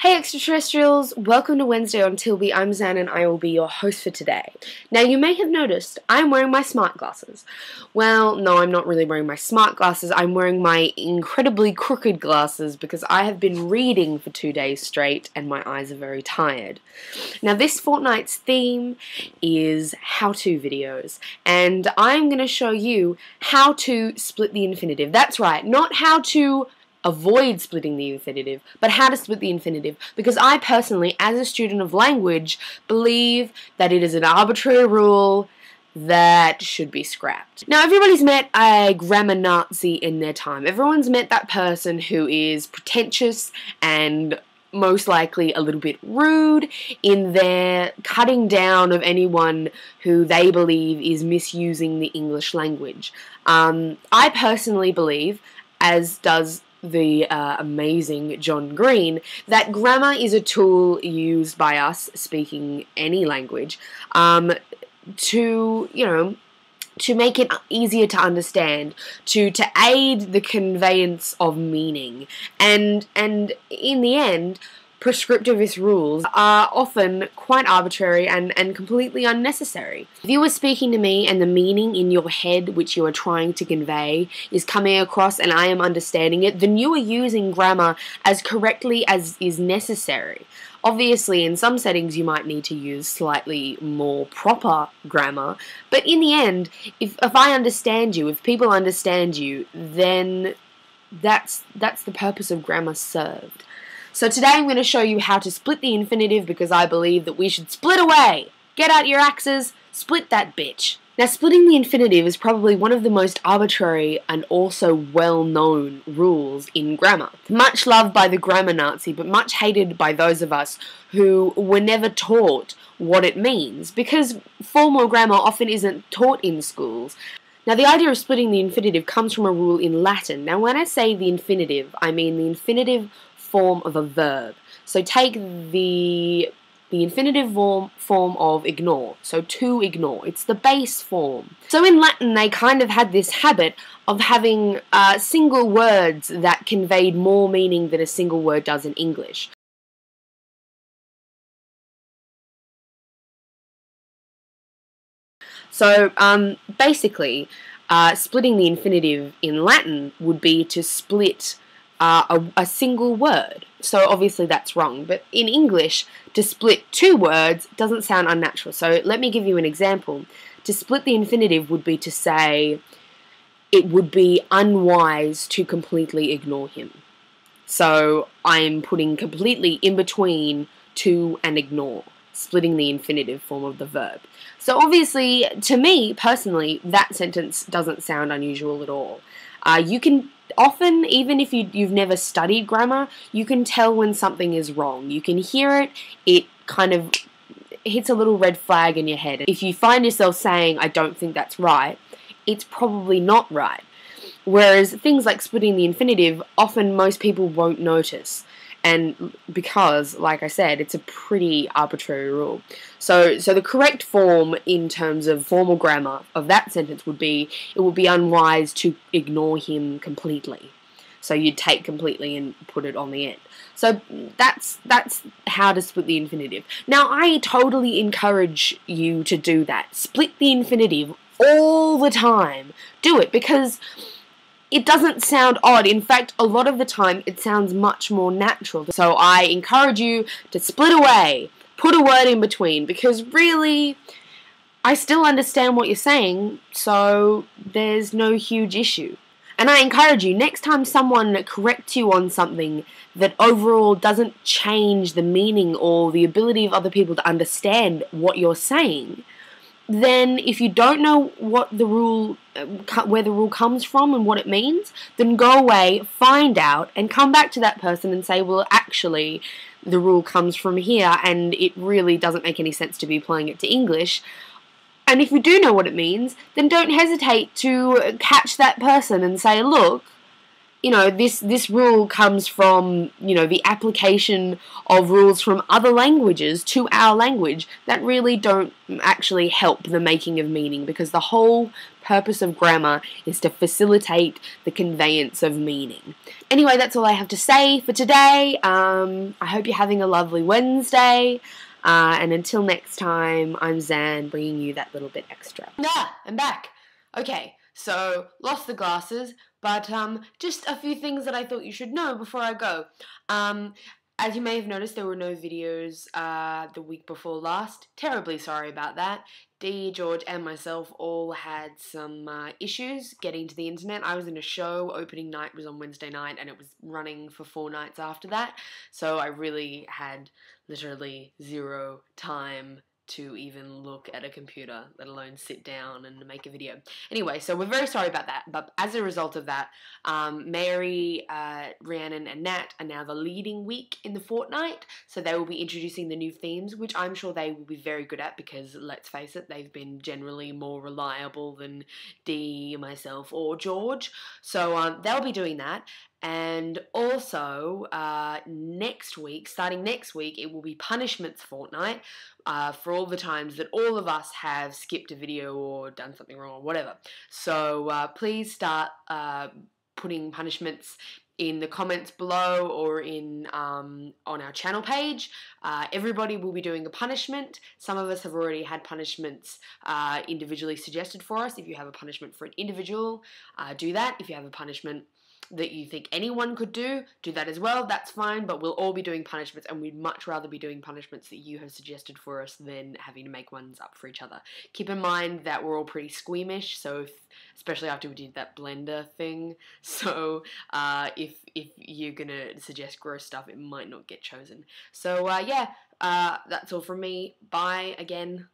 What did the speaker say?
Hey extraterrestrials, welcome to Wednesday on Tilby. I'm Zan and I will be your host for today. Now you may have noticed I'm wearing my smart glasses. Well, no, I'm not really wearing my smart glasses, I'm wearing my incredibly crooked glasses because I have been reading for 2 days straight and my eyes are very tired. Now this fortnight's theme is how-to videos and I'm going to show you how to split the infinitive. That's right, not how to avoid splitting the infinitive, but how to split the infinitive, because I personally, as a student of language, believe that it is an arbitrary rule that should be scrapped. Now, everybody's met a grammar Nazi in their time. Everyone's met that person who is pretentious and most likely a little bit rude in their cutting down of anyone who they believe is misusing the English language. I personally believe, as does the amazing John Green, that grammar is a tool used by us speaking any language to make it easier to understand, to aid the conveyance of meaning, and in the end, prescriptivist rules are often quite arbitrary and completely unnecessary. If you are speaking to me and the meaning in your head which you are trying to convey is coming across and I am understanding it, then you are using grammar as correctly as is necessary. Obviously, in some settings you might need to use slightly more proper grammar, but in the end, if I understand you, if people understand you, then that's the purpose of grammar served. So today I'm going to show you how to split the infinitive because I believe that we should split away. Get out your axes, split that bitch. Now, splitting the infinitive is probably one of the most arbitrary and also well-known rules in grammar. Much loved by the grammar Nazi, but much hated by those of us who were never taught what it means, because formal grammar often isn't taught in schools. Now, the idea of splitting the infinitive comes from a rule in Latin. Now, when I say the infinitive, I mean the infinitive form of a verb. So take the infinitive form of ignore, so to ignore. It's the base form. So in Latin they kind of had this habit of having single words that conveyed more meaning than a single word does in English. So basically, splitting the infinitive in Latin would be to split a single word. So obviously that's wrong, but in English, to split two words doesn't sound unnatural. So let me give you an example. To split the infinitive would be to say, it would be unwise to completely ignore him. So I'm putting completely in between to and ignore, splitting the infinitive form of the verb. So obviously, to me, personally, that sentence doesn't sound unusual at all. You can often, even if you've never studied grammar, you can tell when something is wrong. You can hear it, it kind of hits a little red flag in your head. If you find yourself saying, I don't think that's right, it's probably not right. Whereas things like splitting the infinitive, often most people won't notice. And because, like I said, it's a pretty arbitrary rule. So the correct form in terms of formal grammar of that sentence would be, it would be unwise to ignore him completely. So you'd take completely and put it on the end. So that's how to split the infinitive. Now, I totally encourage you to do that. Split the infinitive all the time. Do it, because it doesn't sound odd. In fact, a lot of the time, it sounds much more natural. So I encourage you to split away, put a word in between, because really, I still understand what you're saying, so there's no huge issue. And I encourage you, next time someone corrects you on something that overall doesn't change the meaning or the ability of other people to understand what you're saying, then if you don't know what the rule, where the rule comes from and what it means, then go away, find out, and come back to that person and say, well, actually, the rule comes from here, and it really doesn't make any sense to be applying it to English. And if you do know what it means, then don't hesitate to catch that person and say, look, you know, this rule comes from, you know, the application of rules from other languages to our language that really don't actually help the making of meaning, because the whole purpose of grammar is to facilitate the conveyance of meaning. Anyway, that's all I have to say for today. I hope you're having a lovely Wednesday. And until next time, I'm Zan, bringing you that little bit extra. I'm back. Okay, so lost the glasses, but just a few things that I thought you should know before I go. As you may have noticed, there were no videos the week before last. Terribly sorry about that. Dee, George, and myself all had some issues getting to the internet. I was in a show. Opening night was on Wednesday night, and it was running for 4 nights after that. So I really had literally zero time to even look at a computer, let alone sit down and make a video. Anyway, so we're very sorry about that, but as a result of that, Mary, Rhiannon, and Nat are now the leading week in the fortnight, so they will be introducing the new themes, which I'm sure they will be very good at, because, let's face it, they've been generally more reliable than Dee, myself, or George, so they'll be doing that. And also, next week, starting next week, it will be punishments fortnight for all the times that all of us have skipped a video or done something wrong or whatever. So please start putting punishments in the comments below or in on our channel page. Everybody will be doing a punishment. Some of us have already had punishments individually suggested for us. If you have a punishment for an individual, do that. If you have a punishment that you think anyone could do that as well, that's fine, but we'll all be doing punishments, and we'd much rather be doing punishments that you have suggested for us than having to make ones up for each other. Keep in mind that we're all pretty squeamish, so especially after we did that blender thing, so if you're gonna suggest gross stuff, it might not get chosen. So yeah, that's all from me. Bye again.